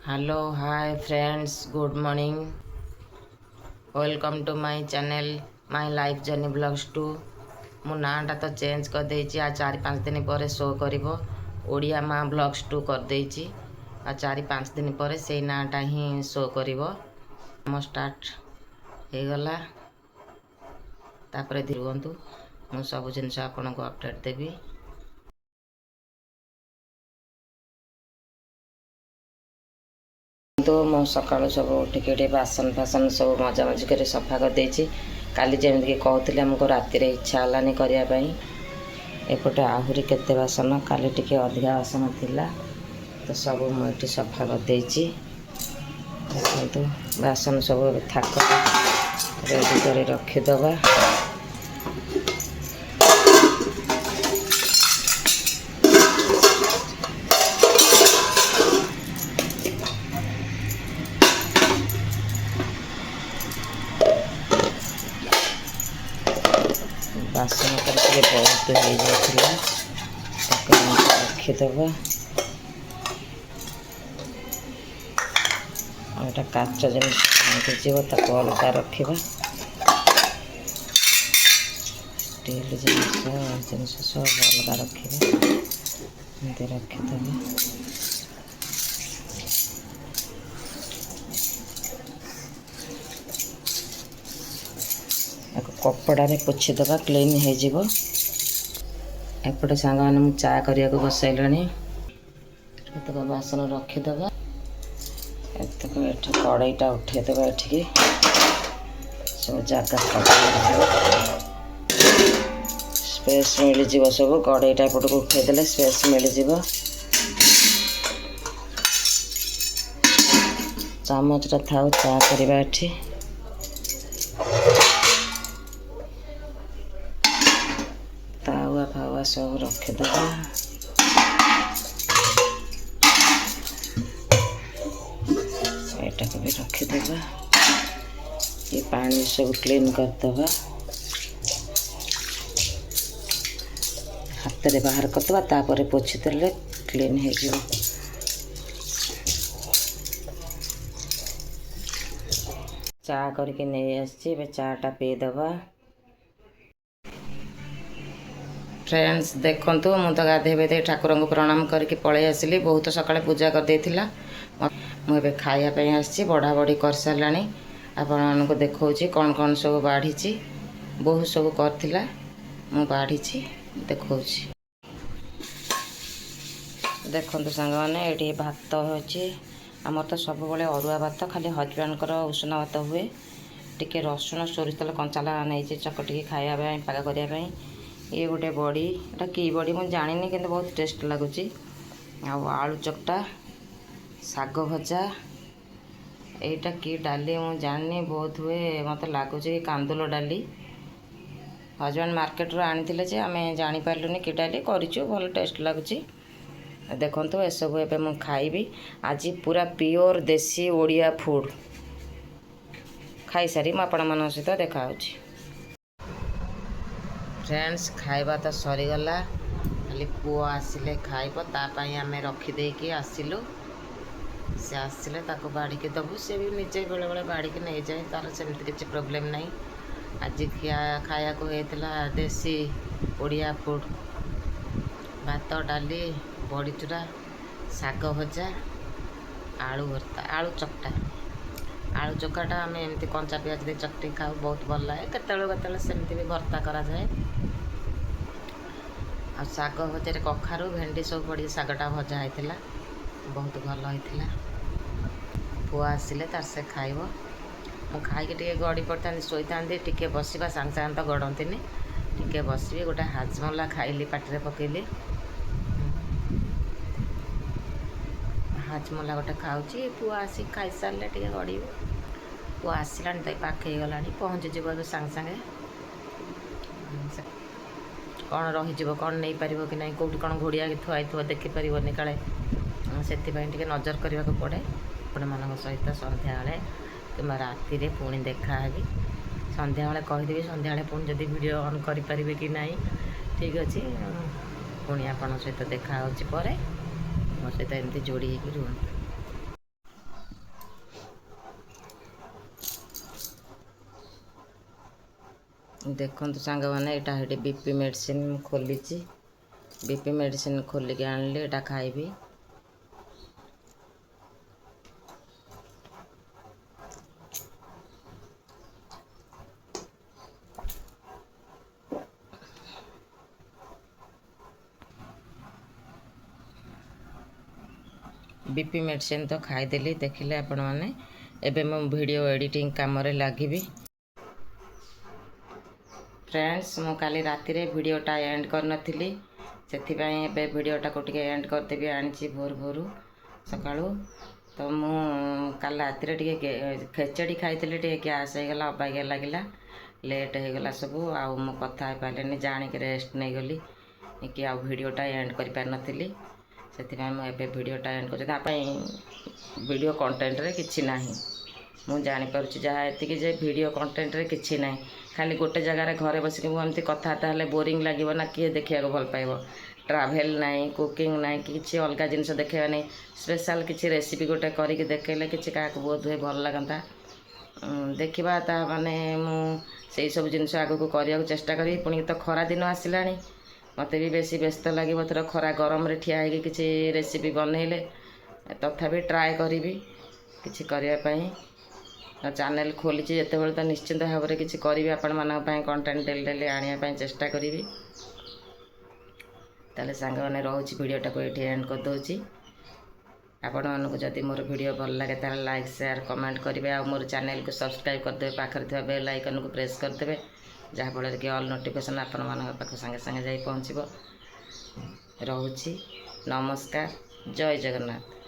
Hello hi friends good morning welcome to my channel my life journey blogs टू मो नाटा तो change कर देछि आ 4-5 दिन पर शो करिवो ओडिया माँ ब्लॉग्स टू कर देछि आ 4-5 दिन पर से नाटा ही शो करिवो हम स्टार्ट हे गला तापर धीरुवंतु मु सब जिनस आपन को अपडेट देबी। तो मो सकाळु सब उठिक बासन फासन सब मजा मजी कर सफा कर देछि काली जेमि कहते आमको राति इच्छा हलानी करने एपटे आहुरी केते बासन काली टिके अधिका बासन थिला तो सब मुझे सफा कर देछि। देखो बासन सब थाक रेडी कर रखीदबा। बासन करके बहुत हो जाता रखीदबा। गोटा काच जिन अलग रखा स्टील जिन सब अलग रखा रखीदबा। कपड़ा रे पोछीदबा क्लीन हो। एपटे सांग मैंने चा करने को बसैली एतक बासन रखीदबा। एतक एठ कड़ईटा उठेदबा एठिकी सब जगह स्पेस मिल जीव सब कड़ईटा एपट को उठेदेले स्पेस मिल जीव। चामचटा था चा करवा एठी तावा फावा सब रखीदबा। एटा भी रखीदबा। ये पानी सब क्लीन करदबा हाथ रे बाहर करदबा तापर पोछी देले क्लीन हो जिवो। चा करके नहीं आसी चाटा पीदबा। फ्रेंड्स देखु मु तो गाधे बेधे ठाकुर को प्रणाम करके पलि आसली बहुत सकाଳେ पूजा कर देथिला मुझे खायापी आसी बढ़ा बढ़ी कर सारा आपको देखा कौन कौन सब बाढ़ी बहुत सब करथिला मु बाढ़ी देखा देखु सांग मैंने ये भात होची आमर तो सब बड़े अरुआ भात खाली हजबैंड उषुना भात हुए टिके रसुण सोरिष तेल कंचाला नहीं चकटिकी खाया पाग करने ये गोटे बड़ी एटा कि बड़ी मुझे जानी कि बहुत टेस्ट लगुच आलू चकटा साग भजा एटा कि डाली मुझे जानी बहुत हुए मत लगुच कांदुल डाली हजबैंड मार्केट रू आनी जे आम जापारूनी कि डाली करूँ भल टेस्ट लगुच। देखो ये सब एवं मुझे खाइबी आज पूरा प्योर देसी ओडिया फूड खाई सारी आपण मान सहित देखा। फ्रेंड्स खाइबा तो सरीगला खाली पुओ आसिले खाइब तापाई आम रखीदे कि आसिलु से आसिले ताको बाड़ीके दबु से भी निजे बेले बेले बाड़ीके नहीं जाए तार सेमती किसी प्रोब्लेम नहीं। आज खाया को होता देसी ओडिया फूड भात डाली बड़ी चूरा साग भजा आलू भर्ता आलू चकटा आलू चक्काटा आम एमती कंचा पियाज दे चकटी खाऊ बहुत भल लगे केत सेमती भी भर्ता करा जाए। आ साग भजा कखारू भेंडी सब पड़ी सागटा भजा होता बहुत भल होता पुआ आसिले तार से खाइब मु खाई टे गड़ी पड़ता शोई था टे बसवा सांगे सांगे तो गड़ती टे बसबी गोटे हाजमला खाइली पाटे पकईली हाजमला गोटे खाऊँ पुआ आसिक खाई सारे टे गड़ पुआ आसला तो पाखे गला पहुँची जीव सांगे सांगे कौन रही कौन नहीं पार कि ना कौटी कौन घोड़िया थुआई देखिपर काले से नजर करने को पड़े आपण मान सहित सन्ध्या कि राति पुणी देखा सन्ध्या कहीदेवी सन्ध्या पुणी जब वीडियो ऑन करें कि ना ठीक अच्छे पुणी आपण सहित देखा मो सहित एमती जोड़ी रुहतु। ଦେଖନ୍ତୁ ସାଙ୍ଗମାନେ, ଏଇଟା ହେଠି ବିପି ମେଡ଼ିସିନ୍ ମୁଁ ଖୋଲିଛି। ବିପି ମେଡ଼ିସିନ୍ ଖୋଲିକି ଆଣିଲି, ଏଇଟା ଖାଇବି। ବିପି ମେଡ଼ିସିନ୍ ତ ଖାଇଦେଲି, ଦେଖିଲେ ଆପଣମାନେ। ଏବେ ମୁଁ ଭିଡ଼ିଓ ଏଡ଼ିଟିଂ କାମରେ ଲାଗିବି। ଫ୍ରେଣ୍ଡସ୍, ମୁଁ କାଲି ରାତିରେ ଭିଡ଼ିଓଟା ଏଣ୍ଡ କରିନଥିଲି, ସେଥିପାଇଁ ଏବେ ଭିଡ଼ିଓଟାକୁ ଟିକେ ଏଣ୍ଡ କରିଦେବି। ଆଣିଛି ଭୋରୁ ସକାଳୁ। ତ ମୁଁ କାଲି ରାତିରେ ଟିକେ ଖେଚେଡ଼ି ଖାଇଥିଲି, ଟିକେ ଗ୍ୟାସ୍ ହେଇଗଲା, ଅବାଗିଆ ଲାଗିଲା, ଲେଟ୍ ହେଇଗଲା ସବୁ। ଆଉ ମୁଁ କଥା ହେଇପାରିଲିନି, ଜାଣିକି ରେଷ୍ଟ ନେଇଗଲି କି ଆଉ ଭିଡ଼ିଓଟା ଏଣ୍ଡ କରିପାରିନଥିଲି। ସେଥିପାଇଁ ମୁଁ ଏବେ ଭିଡ଼ିଓଟା ଏଣ୍ଡ କରୁଛି। ତା ପାଇଁ ଭିଡ଼ିଓ କଣ୍ଟେଣ୍ଟରେ କିଛି ନାହିଁ। ମୁଁ ଜାଣିପାରୁଛି ଯାହା ଏତିକି ଯେ ଭିଡ଼ିଓ କଣ୍ଟେଣ୍ଟରେ କିଛି ନାହିଁ। ଖାଲି ଗୋଟେ ଜାଗାରେ ଘରେ ବସିକି ମୁଁ ଏମିତି କଥାବାର୍ତ୍ତା ହେଲେ ବୋରିଂ ଲାଗିବ ନା, କିଏ ଦେଖିବାକୁ ଭଲ ପାଇବ। ଟ୍ରାଭେଲ୍ ନାହିଁ, କୁକିଂ ନାହିଁ, କିଛି ଅଲଗା ଜିନିଷ ଦେଖେଇବା ନାହିଁ। ସ୍ପେଶାଲ୍ କିଛି ରେସିପି ଗୋଟେ କରିକି ଦେଖେଇଲେ କିଛି କାହାକୁ ବହୁତ ହୁଏ ଭଲ ଲାଗନ୍ତା। ଦେଖିବା, ତା ମାନେ ମୁଁ ସେଇ ସବୁ ଜିନିଷ ଆଗକୁ କରିବାକୁ ଚେଷ୍ଟା କରିବି। ପୁଣି ତ ଖରା ଦିନ ଆସିଲାଣି, ମୋତେ ବି ବେଶୀ ବ୍ୟସ୍ତ ଲାଗିବ ଏଥର ଖରା ଗରମରେ ଠିଆ ହେଇକି କିଛି ରେସିପି ବନେଇଲେ। ତଥାପି ଟ୍ରାଏ କରିବି କିଛି କରିବା ପାଇଁ। ଚ୍ୟାନେଲ୍ ଖୋଲିଛି ଯେତେବେଳେ ତ ନିଶ୍ଚିନ୍ତ ଭାବରେ କିଛି କରିବି, ଆପଣମାନଙ୍କ ପାଇଁ କଣ୍ଟେଣ୍ଟ ଡେଲି ଆଣିବା ପାଇଁ ଚେଷ୍ଟା କରିବି। ତାହେଲେ ସାଙ୍ଗମାନେ, ରହୁଛି, ଭିଡ଼ିଓଟାକୁ ଏଇଠି ଏଣ୍ଡ କରିଦେଉଛି। ଆପଣମାନଙ୍କୁ ଯଦି ମୋର ଭିଡ଼ିଓ ଭଲ ଲାଗେ ତାହେଲେ ଲାଇକ୍, ସେୟାର, କମେଣ୍ଟ କରିବେ। ଆଉ ମୋର ଚ୍ୟାନେଲକୁ ସବସ୍କ୍ରାଇବ୍ କରିଦେବେ। ପାଖରେ ଥିବା ବେଲ୍ ଆଇକନ୍କୁ ପ୍ରେସ୍ କରିଦେବେ, ଯାହାଫଳରେ କି ଅଲ୍ ନୋଟିଫିକେସନ୍ ଆପଣମାନଙ୍କ ପାଖକୁ ସାଙ୍ଗେ ସାଙ୍ଗେ ଯାଇ ପହଞ୍ଚିବ। ରହୁଛି, ନମସ୍କାର, ଜୟ ଜଗନ୍ନାଥ।